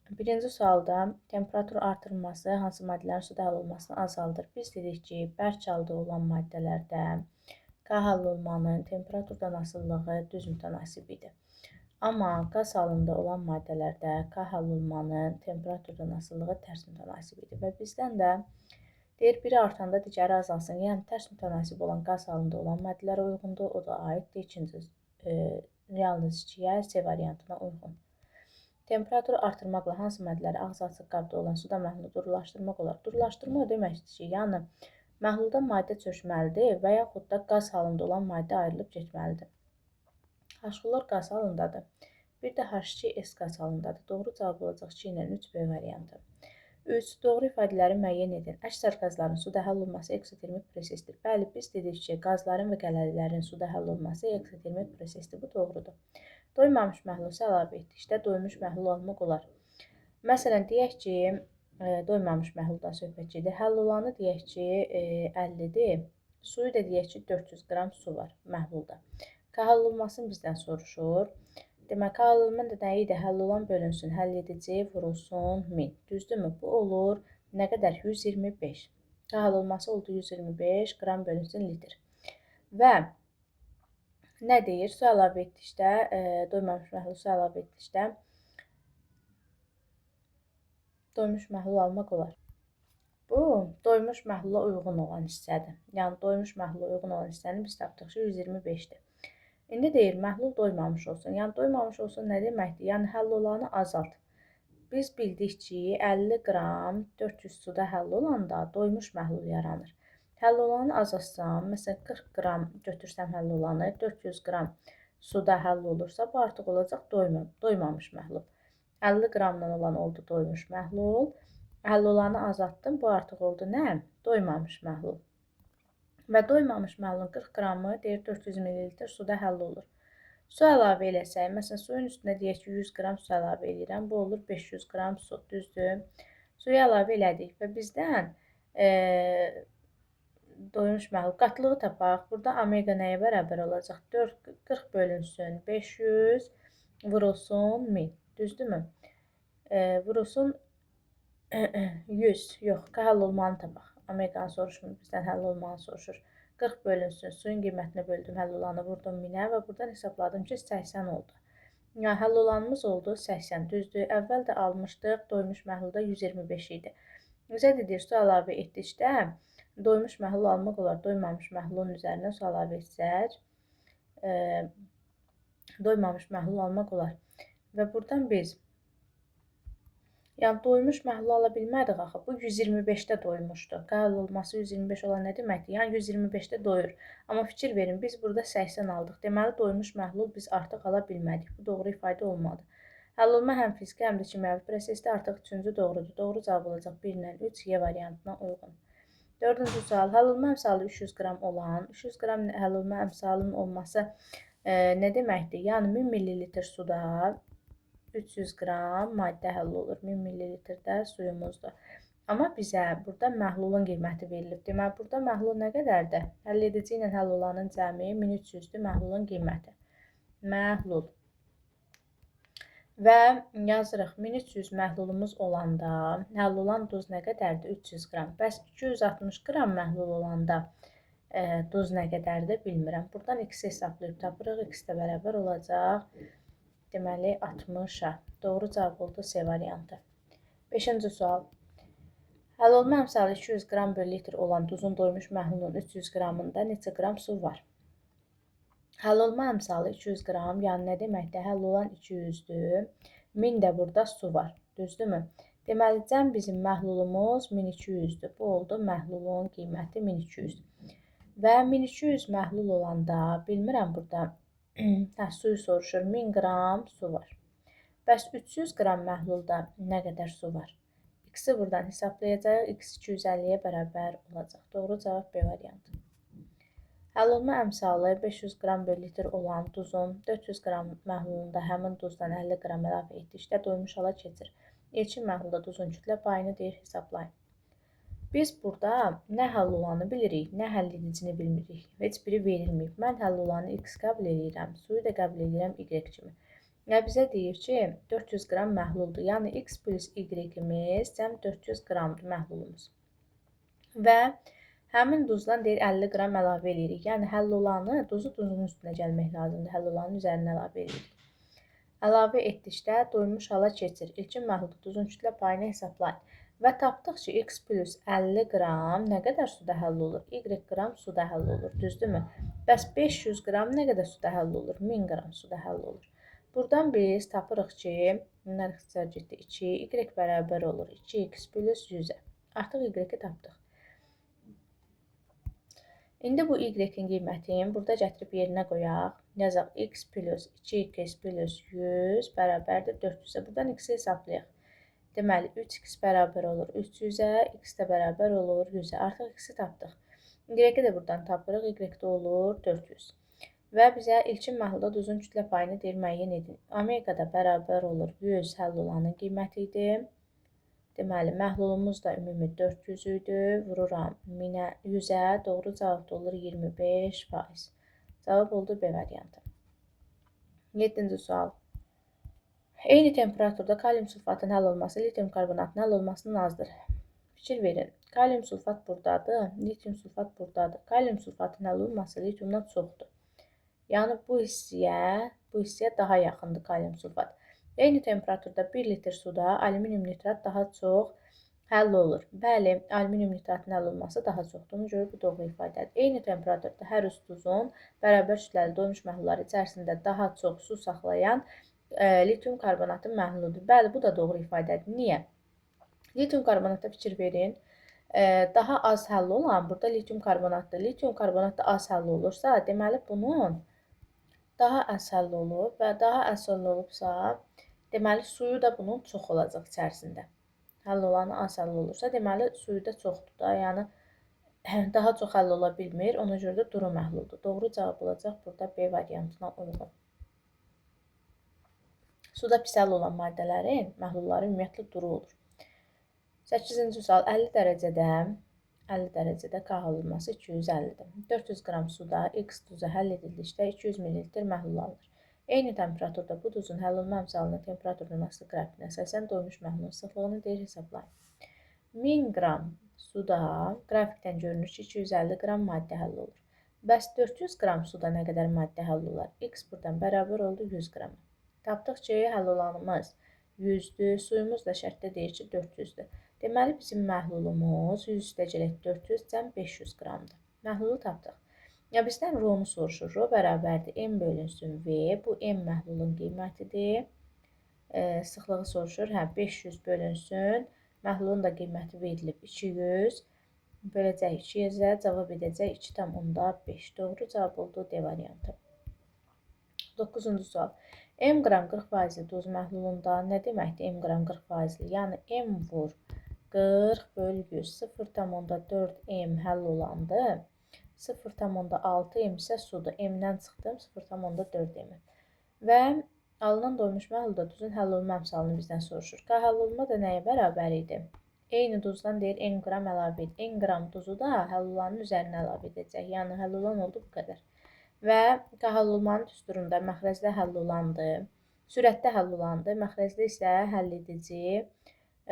Birinci sualda temperatur artırılması hansı maddələrin suda həll olmasını azaldır? Biz dedik ki, bərk halda olan maddələrdə K həll olmanın temperaturdan asılılığı düz mütənasibidir. Amma qaz halında olan maddələrdə K həll olmanın temperaturdan asılılığı tərs mütənasibidir. Və bizdən də deyir, biri artanda digəri azalsın. Yəni, tərs mütənasib olan qaz halında olan maddələrə uyğundur. O da aiddir ikinci yalnız 2-yə, C variantına uyğun. Temperaturu artırmaqla hansı maddələri ağzı açıq qabda olan suda məhlulu durulaşdırmaq olar? Durulaşdırma o deməkdir ki, yəni məhlulda maddə çökməlidir və yaxud da qaz halında olan maddə ayrılıb getməlidir. H-xlor qaz halındadır. Bir də H2S qaz halındadır. Doğru cavab olacaq 2 ilə 3B variantı. 3. Doğru ifadələri müəyyən edin. Əksər qazların suda həll olması eksotermik prosesdir. Bəli, biz dedik ki, qazların və qələllərin suda həll olması eksotermik prosesdir. Bu doğrudur. Doymamış məhlulu əlavə etdikdə doymuş məhlul almaq olar. Məsələn, deyək ki, doymamış məhluldan söhbət gedir. Həll olanı deyək ki, 50-dir. Suyu da deyək ki, 400 qram su var məhlulda. Həll olmasını bizdən soruşur. Demək, həll olma da nə idi? Həll olan bölünsün, həll edici vurulsun 1000. Düzdürmü? Bu olur nə qədər? 125. Həll olması oldu 125 qram bölünsün litr. Və nə deyir? Su əlavə etdikdə, doymamış məhlul su əlavə etdikdə doymuş məhlul almaq olar. Bu, doymuş məhlula uyğun olan hissədir. Yəni, doymuş məhlula uyğun olan hissəni biz tapdıq ki, 125-dir. İndi deyir, məhlul doymamış olsun. Yəni, doymamış olsun nə deməkdir? Yəni, həll olanı azalt. Biz bildik ki, 50 qram 400 suda həll olanda doymuş məhlul yaranır. Həll olanı azaltsam, məsələn, 40 qram götürsəm həll olanı, 400 qram suda həll olursa, bu artıq olacaq doymamış məhlul. 50 qramdan olan oldu doymuş məhlul. Həll olanı azaltdım, bu artıq oldu nə? Doymamış məhlul. Və doymamış məhlulun 40 qramı deyir 400 ml suda həll olur. Su əlavə eləsək, məsələn, suyun üstünə deyək ki, 100 qram su əlavə edirəm. Bu olur 500 qram su, düzdür? Suyu əlavə elədik və bizdən doymuş məhlul qatlığı tapaq. Burada omega nəyə bərabər olacaq? 40 bölünsün 500 vurulsun 1000. Düzdürmü? Vurulsun 100. Yox, həll olmanı tapaq. Omeganı soruşmur, bizdən həll olmanı soruşur. 40 bölünsün, suyun qiymətinə böldüm, həll olanı vurdum 1000-ə və buradan hesabladım ki, 80 oldu. Yəni, həll olanımız oldu 80, düzdür. Əvvəl də almışdıq, doymuş məhlulda 125 idi. Necə dedik, su əlavə etdikdə doymuş məhlul almaq olar. Doymamış məhlulun üzərinə su əlavə etsək, doymamış məhlul almaq olar. Və buradan biz doymuş məhlul ala bilmədik axı. Bu 125-də doymuşdu. Həll olması 125 olan nə deməkdir? Yəni 125-də doyur. Amma fikir verin, biz burada 80 aldıq. Deməli, doymuş məhlul biz artıq ala bilmədik. Bu doğru ifadə olmadı. Həll olma həm fiziki, həm də kimyəvi prosesdə artıq 3-cü doğrudur. Doğru cavab olacaq 1 ilə 3 Y variantına uyğun. 4-cü sual. Həll olma əmsalı 300 qram olan, 300 qram həll olma əmsalının olması nə deməkdir? Yəni 1000 ml suda 300 qram maddə həll olur. 1000 ml-də suyumuzdur. Amma bizə burada məhlulun qiyməti verilib. Deməli, burada məhlul nə qədərdir? Həll edici ilə həll olanın cəmi 1300-dür məhlulun qiyməti. Məhlul. Və yazırıq 1300 məhlulumuz olanda həll olan duz nə qədərdir? 300 qram. Bəs 260 qram məhlul olanda duz nə qədərdir? Bilmirəm. Buradan x hesablayıb tapırıq. X də bərabər olacaq. Deməli, 60-a. Doğru cavab oldu C variantı. 5-ci sual. Həll olma əmsalı 200 qram bölü litr olan duzun doymuş məhlulun 300 qramında neçə qram su var? Həll olma əmsalı 200 qram, yəni nə deməkdir? Həll olan 200-dür. 1000 də burada su var. Düzdürmü? Deməli, cəm bizim məhlulumuz 1200-dür. Bu oldu məhlulun qiyməti 1200. Və 1200 məhlul olanda, bilmirəm burada, suyu soruşur, 1000 qram su var. Bəs 300 qram məhlulda nə qədər su var? X-i buradan hesablayacaq, X 250-yə bərabər olacaq. Doğru cavab B variantı. Həll olma əmsalı 500 qram bölü litr olan duzun 400 qram məhlulunda həmin duzdan 50 qram əlavə etdikdə doymuş hala keçir. İlkin məhlulda duzun kütlə payını deyir hesablayın. Biz burada nə həll olanı bilirik, nə həll edicini bilmirik. Heç biri verilməyib. Mən həll olanı X qəbul edirəm, suyu da qəbul edirəm Y kimi. Və bizə deyir ki, 400 qram məhluldur. Yəni x plus y-imiz cəm 400 qramdır məhlulumuz. Və həmin duzdan deyir 50 qram əlavə edirik. Yəni həll olanı duzun üstünə gəlmək lazımdır. Həll olanın üzərinə əlavə edirik. Əlavə etdikdə doymuş hala keçir. İlkin məhlulda duzun kütlə payını hesablayın. Və tapdıq ki, x plus 50 qram nə qədər suda həll olur? Y qram suda həll olur. Düzdürmü? Bəs 500 qram nə qədər suda həll olur? 1000 qram suda həll olur. Buradan biz tapırıq ki, bunlar ixtisar getdi 2, y bərabər olur 2x plus 100-ə. Artıq y-i tapdıq. İndi bu y-in qiymətini burada gətirib yerinə qoyaq. Yazaq x plus 2x plus 100 bərabərdir 400-ə. Buradan x-i hesablayaq. Deməli, 3x bərabər olur 300-ə, x də bərabər olur 100-ə. Artıq x-i tapdıq. Y-i də buradan tapırıq, y-də olur 400. Və bizə ilkin məhlulda duzun kütlə payını deyir müəyyən edin. Omega da bərabər olur 100 həll olanın qiyməti idi. Deməli, məhlulumuz da ümumi 400 idi. Vururam 100-ə, doğru cavab da olur 25%. Cavab oldu B variantı. 7-ci sual. Eyni temperaturda kalium sulfatının həll olması litium karbonatının həll olmasından azdır. Fikir verin. Kalium sulfat buradadır, litium sulfat buradadır. Kalium sulfatının həll olması litiumdan çoxdur. Yəni bu hissəyə daha yaxındır kalium sulfat. Eyni temperaturda 1 litr suda alüminium nitrat daha çox həll olur. Bəli, alüminium nitratın həll olması daha çoxdur. Ona görə bu doğru ifadədir. Eyni temperaturda hər üç duzun bərabər kütləli doymuş məhlulları içərisində daha çox su saxlayan litium karbonatın məhluludur. Bəli, bu da doğru ifadədir. Niyə? Litium karbonata fikir verin. Daha az həll olan burada litium karbonatdır. Litium karbonat da az həll olursa, deməli bunun daha az həll olub və daha az həll olubsa, deməli suyu da bunun çox olacaq içərisində. Həll olanı az həll olursa, deməli suyu da çoxdur da, yəni daha çox həll ola bilmir, ona görə də duru məhluldur. Doğru cavab olacaq burada B variantına uyğun. Suda pis həll olan maddələrin məhlulları ümumiyyətlə duru olur. 8-ci sual 50 dərəcədə K həll olması 250-dir. 400 qram suda X duzu həll edildikdə 200 ml məhlul alınır. Eyni temperaturda bu duzun həll olma əmsalının temperaturdan asılı qrafikinə əsasən doymuş məhlulun sıxlığını deyir hesablayın. 1000 qram suda qrafikdən görünür ki, 250 qram maddə həll olur. Bəs 400 qram suda nə qədər maddə həll olar? X buradan bərabər oldu 100 qrama. Tapdıq ki, həll olanımız 100-dür, suyumuz da şərtdə deyir ki, 400-dür. Deməli, bizim məhlulumuz 100/400 cəm 500 qramdır. Məhlulu tapdıq. Ya bizdən R-nu soruşur. R bərabərdir M bölünsün V. Bu M məhlulun qiymətidir. Sıxlığı soruşur. 500 bölünsün. Məhlulun da qiyməti verilib 200. Böləcək 200-ə, cavab edəcək 2,5. Doğru cavab oldu D variantı. 9-cu sual. M qram 40% duz məhlulunda nə deməkdir M qram 40%? Yəni M vur 40 bölü 100 0,4 M həll olandır. 0,6 M isə sudur. M-dən çıxdım 0,4 M. Və alınan doymuş məhlulda duzun həll olma əmsalını bizdən soruşur. K həll olma da nəyə bərabər idi? Eyni duzdan deyir N qram əlavə et. N qram duzu da həll olanın üzərinə əlavə edəcək. Yəni həll olan oldu bu qədər. Və K həll olmanın düsturunda məxrəcdə həll olandır. Sürətdə həll olandır. Məxrəcdə isə həll edici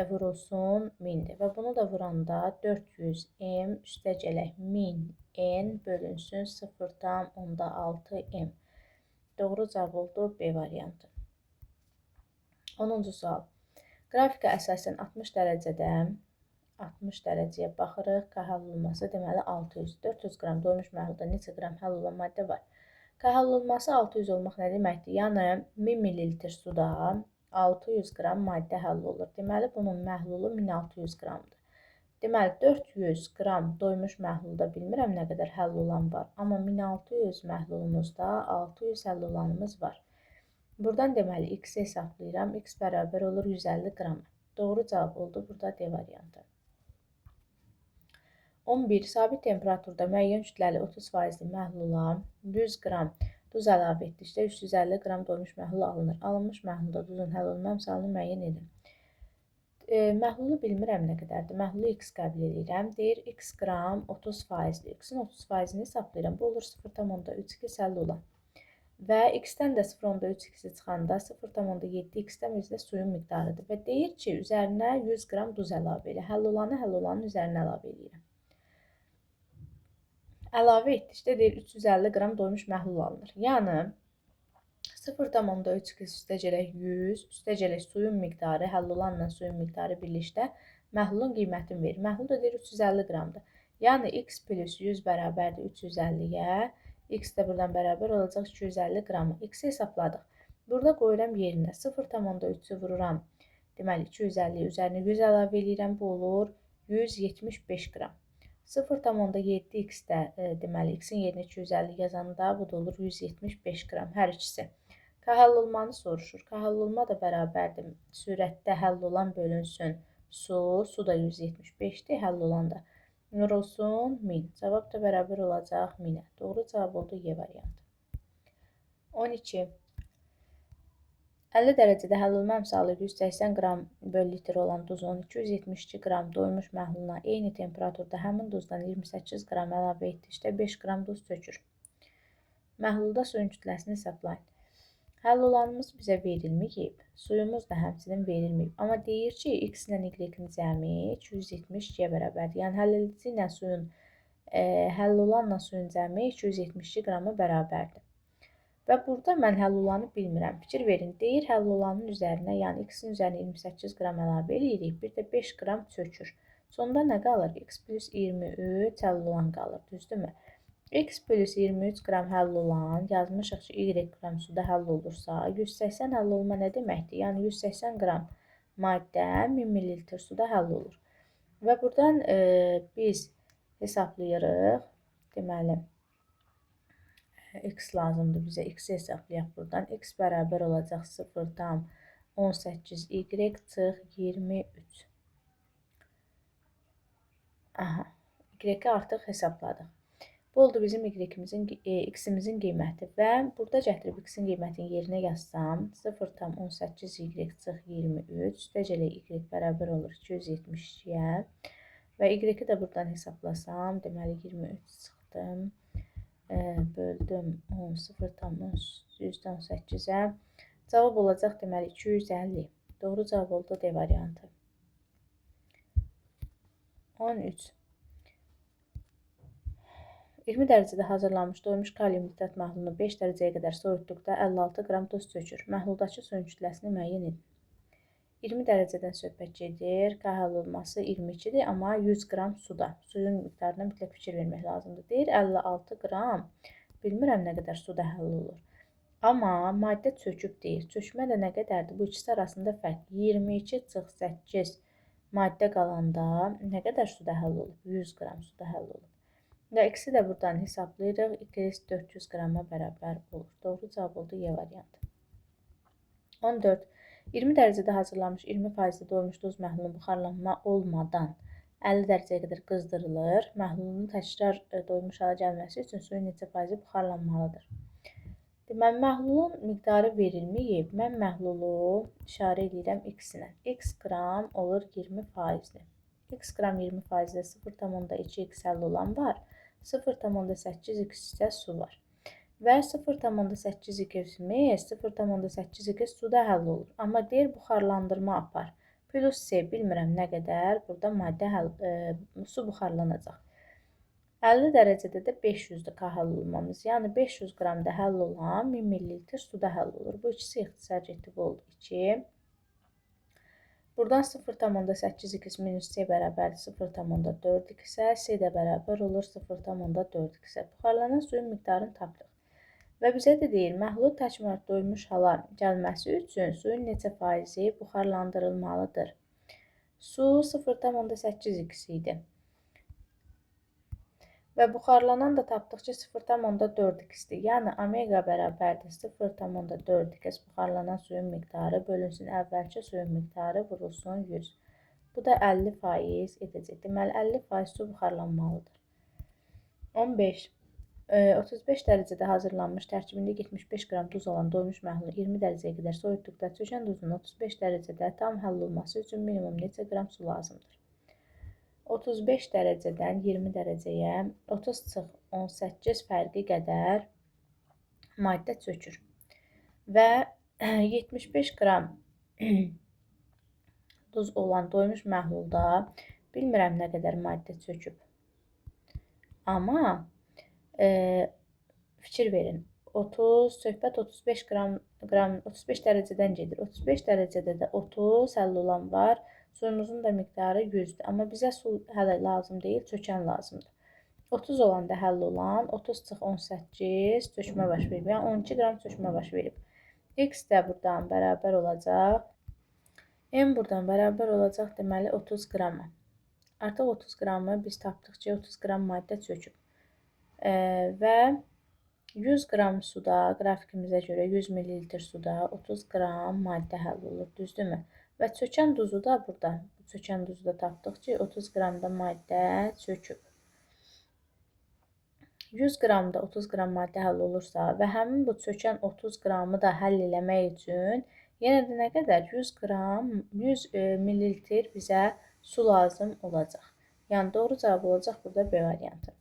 vurulsun 1000-dir. Və bunu da vuranda 400 M üstəgələk 1000 N bölünsün 0,6 M. Doğru cavab oldu B variantı. 10-cu sual. Qrafikə əsasən 60 dərəcəyə baxırıq. K həll olması deməli 600. 400 qram doymuş məhlulda neçə qram həll olan maddə var? K həll olması 600 olmaq nə deməkdir? Yəni 1000 ml suda 600 qram maddə həll olur. Deməli, bunun məhlulu 1600 qramdır. Deməli, 400 qram doymuş məhlulda bilmirəm nə qədər həll olan var. Amma 1600 məhlulumuzda 600 həll olanımız var. Buradan deməli, x-i hesablayıram. X bərabər olur 150 qrama. Doğru cavab oldu burada D variantı. 11. Sabit temperaturda müəyyən kütləli 30% məhlula 100 qram duz əlavə etdikdə 350 qram doymuş məhlul alınır. Alınmış məhlulda duzun həll olma əmsalını müəyyən edin. Məhlulu bilmirəm nə qədərdir. Məhlulu x qəbul edirəm. Deyir x qram 30%-dir. X-in 30%-ni hesablayıram. Bu olur 0,32 həll olan. və x-dən də 0,3x çıxanda 0,7x-dən bizdə suyun miqdarıdır. Və deyir ki, üzərinə 100 qram duz əlavə elə. Həll olanın üzərinə əlavə edirəm. Əlavə etdikdə deyir 350 qram doymuş məhlul alınır. Yəni 0,3x üstəgələk 100, üstəgələk suyun miqdarı, həll olanla suyun miqdarı birlikdə məhlulun qiymətini verir. Məhlul da deyir 350 qramdır. Yəni x plus 100 bərabərdir 350-yə. X də buradan bərabər olacaq 250 qramı. X-i hesabladıq. Burada qoyuram yerinə 0,3-ü vururam. Deməli 250 üzərinə 100 əlavə edirəm. Bu olur 175 qram. 0,7x də deməli x-in yerinə 250 yazanda bu da olur 175 qram hər ikisi. Həll olmanı soruşur. Həll olma da bərabərdir. Sürətdə həll olan bölünsün su. Su da 175-dir. Həll olan da vurulsun 1000. Cavab da bərabər olacaq 1000-ə. Doğru cavab oldu Y variantı. 12. 50 dərəcədə həll olma əmsalı 180 qram bölü litr olan duzun 272 qram doymuş məhluluna eyni temperaturda həmin duzdan 28 qram əlavə etdikdə 5 qram duz çökür. Məhlulda suyun kütləsini hesablayın. Həll olanımız bizə verilməyib, suyumuz da həmçinin verilməyib. Amma deyir ki, x ilə y-in cəmi 272-yə bərabərdir. Yəni həlledici ilə suyun, həll olanla suyun cəmi 272 qrama bərabərdir. Və burada mən həll olanı bilmirəm. Fikir verin, deyir həll olanın üzərinə, yəni x-in üzərinə 28 qram əlavə edirik, bir də 5 qram çökür. Sonda nə qalır? X plus 23 həll olan qalır, düzdürmü? X plus 23 qram həll olan, yazmışıq ki, y qram suda həll olursa, 180 həll olma nə deməkdir? Yəni 180 qram maddə 1000 ml suda həll olur. Və buradan biz hesablayırıq. Deməli, x lazımdır bizə. X-i hesablayaq buradan. X bərabər olacaq 0,18 y çıx 23. Aha, y-i artıq hesabladıq. Bu oldu bizim x-imizin qiyməti və burada gətirib x-in qiymətini yerinə yazsam 0,18 y çıx 23 üstəgələk y bərabər olur 272-yə və y-i də buradan hesablasam, deməli 23 çıxdım, böldüm 10, 0,118-ə, cavab olacaq deməli 250. Doğru cavab oldu D variantı. 13. 20 dərəcədə hazırlanmış doymuş kalium nitrat məhlulunu 5 dərəcəyə qədər soyutduqda 56 qram duz çökür. Məhluldakı suyun kütləsini müəyyən edin. 20 dərəcədən söhbət gedir. K həll olması 22-dir, amma 100 qram suda. Suyun miqdarına mütləq fikir vermək lazımdır. Deyir 56 qram. Bilmirəm nə qədər suda həll olur. Amma maddə çöküb deyir. Çökmə də nə qədərdir? Bu ikisi arasında fərq. 22-8 maddə qalanda nə qədər suda həll olur? 100 qram suda həll olur. Və x-i də buradan hesablayırıq. X 400 qrama bərabər olur. Doğru cavab oldu Y variantı. 14. 20 dərəcədə hazırlanmış 20% doymuş duz məhlulunun buxarlanma olmadan 50 dərəcəyə qədər qızdırılır. Məhlulun təkrar doymuş hala gəlməsi üçün suyun neçə faizi buxarlanmalıdır? Deməli, məhlulun miqdarı verilməyib. Mən məhlulu işarə edirəm x-ilə. X qram olur 20%-dir. X qram 20%-də 0,2x həll olan var. 0,8x isə su var. Və 0,8x-imiz 0,8x suda həll olur. Amma deyir buxarlandırma apar. Plus C bilmirəm nə qədər burada maddə su buxarlanacaq. 50 dərəcədə də 500-də K həll olmamız. Yəni 500 qramda həll olan 1000 ml suda həll olur. Bu ikisi ixtisar getdi, bu oldu 2. Buradan 0,8x minus C bərabərdir 0,4x-ə, C də bərabər olur 0,4x-ə. Buxarlanan suyun miqdarını tapdıq. Və bizə də deyir, məhlul təkmər doymuş hala gəlməsi üçün suyun neçə faizi buxarlandırılmalıdır? Su 0,8x idi. Və buxarlanan da tapdıq ki 0,4x-dir. Yəni omega bərabərdir 0,4x buxarlanan suyun miqdarı bölünsün əvvəlki suyun miqdarı vurulsun 100. Bu da 50% edəcək. Deməli 50% su buxarlanmalıdır. 15. 35 dərəcədə hazırlanmış tərkibində 75 qram duz olan doymuş məhlulu 20 dərəcəyə qədər soyutduqda çökən duzun 35 dərəcədə tam həll olması üçün minimum neçə qram su lazımdır? 35 dərəcədən 20 dərəcəyə 30-18 fərqi qədər maddə çökür. Və 75 qram duz olan doymuş məhlulda bilmirəm nə qədər maddə çöküb. Amma fikir verin. 30, söhbət 35 qram 35 dərəcədən gedir. 35 dərəcədə də 30 həll olan var. Suyumuzun da miqdarı 100-dür. Amma bizə su hələ lazım deyil, çökən lazımdır. 30 olanda həll olan 30 çıx 18 çökmə baş verib. Yəni 12 qram çökmə baş verib. X də buradan bərabər olacaq. M buradan bərabər olacaq deməli 30 qrama. Artıq 30 qramı biz tapdıq ki, 30 qram maddə çöküb. Və 100 qram suda, qrafikimizə görə 100 ml suda 30 qram maddə həll olur, düzdürmü? Və çökən duzu da burada, çökən duzu da tapdıq ki, 30 qramda maddə çöküb. 100 qramda 30 qram maddə həll olursa və həmin bu çökən 30 qramı da həll eləmək üçün yenə də nə qədər? 100 ml bizə su lazım olacaq. Yəni doğru cavab olacaq burada B variantı.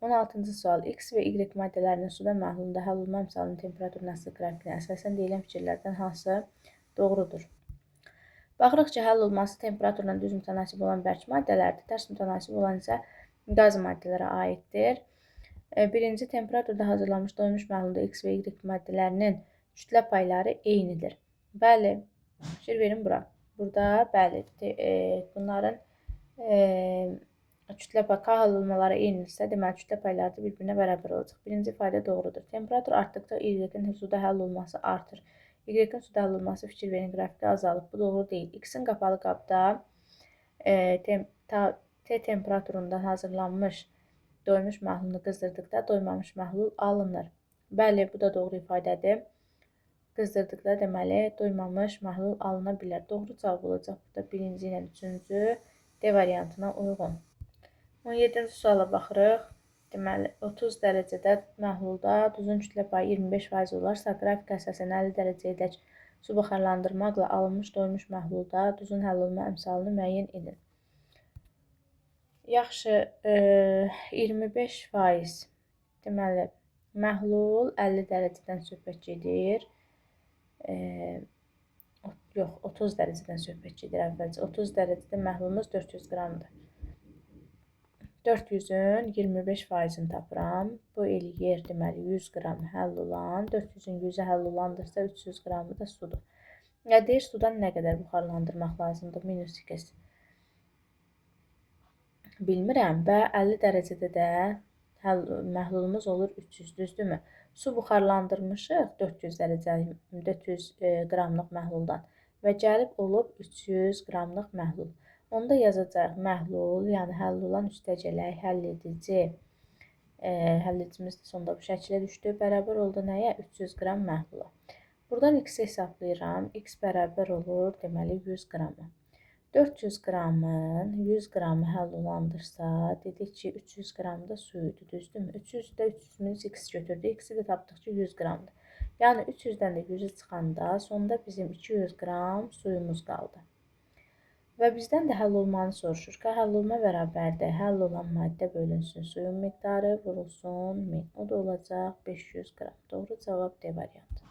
16-cı sual. X və Y maddələrinin suda məhlulunda həll olma əmsalının temperatur nəsli qrafikinə əsasən deyilən fikirlərdən hansı doğrudur? Baxırıq ki, həll olması temperaturla düz mütənasib olan bərk maddələrdir. Tərs mütənasib olan isə qaz maddələrə aiddir. Birinci, temperaturda hazırlanmış doymuş məhlulda X və Y maddələrinin kütlə payları eynidir. Bəli, fikir verin bura. Burada bəli, bunların kütlə pay K həll olmaları eynidirsə, deməli kütlə payları da bir-birinə bərabər olacaq. Birinci ifadə doğrudur. Temperatur artdıqca Y-in suda həll olması artır. Y-in suda həll olması fikir verin qrafikdə azalıb. Bu doğru deyil. X-in qapalı qabda T temperaturunda hazırlanmış doymuş məhlulunu qızdırdıqda doymamış məhlul alınır. Bəli, bu da doğru ifadədir. Qızdırdıqda deməli doymamış məhlul alına bilər. Doğru cavab olacaq burada birinci ilə üçüncü D variantına uyğun. 17-ci suala baxırıq. Deməli 30 dərəcədə məhlulda duzun kütlə payı 25% olarsa, qrafik əsasən 50 dərəcəyədək su buxarlandırmaqla alınmış doymuş məhlulda duzun həll olma əmsalını müəyyən edin. Yaxşı, 25%. Deməli, məhlul 50 dərəcədən söhbət gedir. Yox, 30 dərəcədən söhbət gedir əvvəlcə. 30 dərəcədə məhlulumuz 400 qramdır. 400-ün 25%-ni tapıram. Bu eləyir, deməli, 100 qram həll olan. 400-ün 100-ə həll olandırsa, 300 qramı da sudur. Ya deyir, sudan nə qədər buxarlandırmaq lazımdır? -2. Bilmirəm və 50 dərəcədə də məhlulumuz olur 300, düzdürmü? Su buxarlandırmışıq 400 qramlıq məhluldan və gəlib olub 300 qramlıq məhlul. Onda yazacaq məhlul, yəni həll olan üstəgələk həlledicimiz də sonda bu şəkilə düşdü. Bərabər oldu nəyə? 300 qram məhlula. Buradan x hesablayıram. X bərabər olur, deməli 100 qramı. 400 qramın 100 qramı həll olandırsa, dedik ki, 300 qram da su idi, düzdürmü? 300-də 300 x götürdü. X-i də tapdıq ki, 100 qramdır. Yəni 300-dən də 100-ü çıxanda sonda bizim 200 qram suyumuz qaldı. Və bizdən də həll olmanı soruşur. K həll olma bərabərdir. Həll olan maddə bölünsün. Suyun miqdarı vurulsun 1000. O da olacaq 500 qram. Doğru cavab D variantı.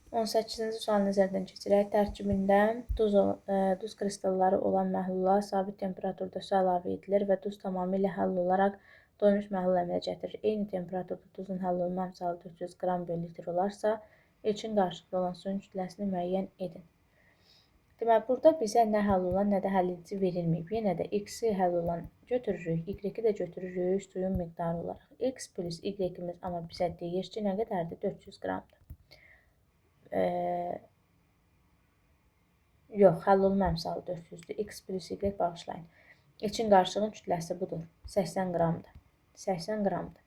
18-ci sual nəzərdən keçirək. Tərkibində duz kristalları olan məhlula sabit temperaturda su əlavə edilir və duz tamamilə həll olaraq doymuş məhlul əmələ gətirir. Eyni temperaturda duzun həll olma əmsalı 400 qram bölü litr olarsa, ilkin qarşılıqda olan suyun kütləsini müəyyən edin. Deməli, burada bizə nə həll olan, nə də həlledici verilməyib. Yenə də x-i həll olan götürürük, y-i də götürürük suyun miqdarı olaraq. X plus y-imiz amma bizə deyir ki, nə qədərdir? 400 qramdır. Yox, həll olma əmsalı 400-dür. X plus y bağışlayın. İlkin qarışığın kütləsi budur. 80 qramdır. 80 qramdır.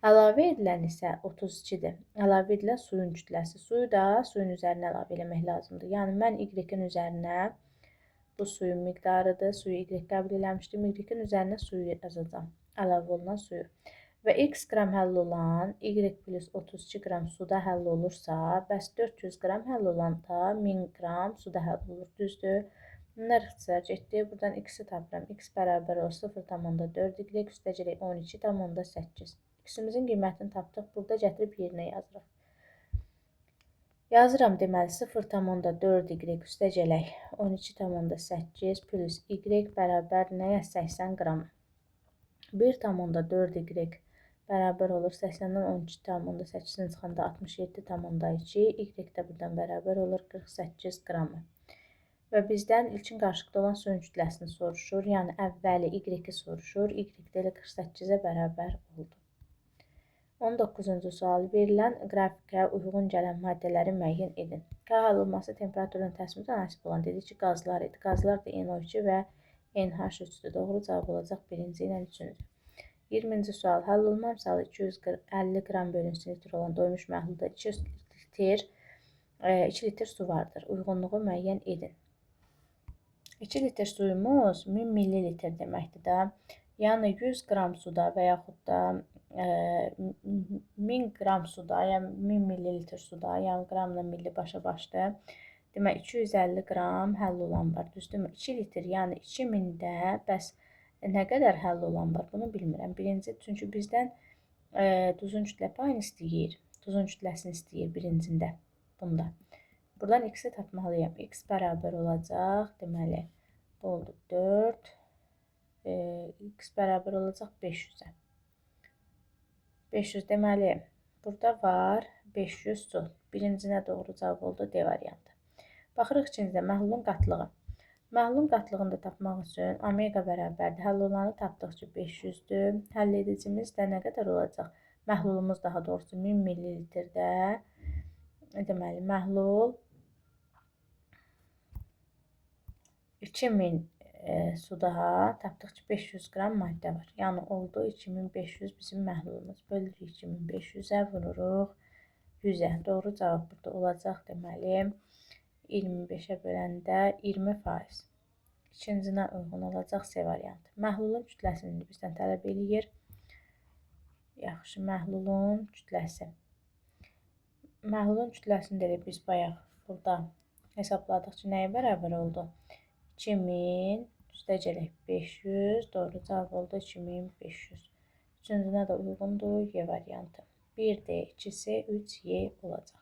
Əlavə edilən isə 32-dir. Əlavə edilən suyun kütləsi. Suyu da suyun üzərinə əlavə eləmək lazımdır. Yəni, mən y-in üzərinə bu suyun miqdarıdır. Suyu y qəbul eləmişdim. Y-in üzərinə suyu yazacağam. Əlavə olunan suyu. Və x qram həll olan y plus 32 qram suda həll olursa, bəs 400 qram həll olanda 1000 qram suda həll olur, düzdür? Bunlar ixtisar getdi. Buradan x-i tapıram. X bərabər olur 0,4 y üstəgələk 12,8. X-imizin qiymətini tapdıq. Burada gətirib yerinə yazırıq. Yazıram deməli 0,4y üstəgələk 12,8 plus y bərabər nəyə? 80 qram. 1,4y bərabər olur 80-dən 12,8-ni çıxanda 67,2. Y də buradan bərabər olur 48 qramı. Və bizdən ilkin qarşılıqda olan suyun kütləsini soruşur. Yəni əvvəli y-i soruşur. Y də elə 48-ə bərabər oldu. 19-cu sual. Verilən qrafikə uyğun gələn maddələri müəyyən edin. K hal olması temperaturun təsvir tənasib olan dedik ki, qazlar idi. Qazlar da NO2 və NH3-dür. Doğru cavab olacaq birinci ilə üçüncü. 20-ci sual. Həll olunma misalı 250 qram bölünsün litr olan doymuş məhlulda 2 litr su vardır. Uyğunluğu müəyyən edin. 2 litr suyumuz 1000 millilitr deməkdir də. Yəni 100 qram suda və yaxud da 1000 qram suda, yəni 1000 millilitr suda, yəni qramla milli başa-başdır. Demək 250 qram həll olan var, düzdürmü? 2 litr, yəni 2000-də bəs nə qədər həll olan var? Bunu bilmirəm. Birinci, çünki bizdən duzun kütlə payını istəyir. Duzun kütləsini istəyir birincində, bunda. Buradan x-i tapmalıyam. X bərabər olacaq, deməli, bu oldu 4. X bərabər olacaq 500-ə. 500 deməli, burada var 500 su. Birincinə doğru cavab oldu D variantı. Baxırıq ikincidə məhlulun qatlığı. Məhlulun qatlığını da tapmaq üçün omega bərabərdir. Həll olanı tapdıq ki 500-dür. Həll edicimiz də nə qədər olacaq? Məhlulumuz daha doğrusu 1000 millilitrdə. Deməli, məhlul 2000 suda tapdıq ki 500 qram maddə var. Yəni oldu 2500 bizim məhlulumuz. Bölürük 2500-ə, vururuq 100-ə. Doğru cavab burada olacaq deməli 25-ə böləndə 20%. İkincinə uyğun olacaq C variantı. Məhlulun kütləsini bizdən tələb eləyir. Yaxşı, məhlulun kütləsi. Məhlulun kütləsini də biz bayaq burada hesabladıq ki, nəyə bərabər oldu? 2000 üstəgələk 500, doğru cavab oldu 2500. Üçüncünə də uyğundur Y variantı. 1D, 2C, 3Y olacaq.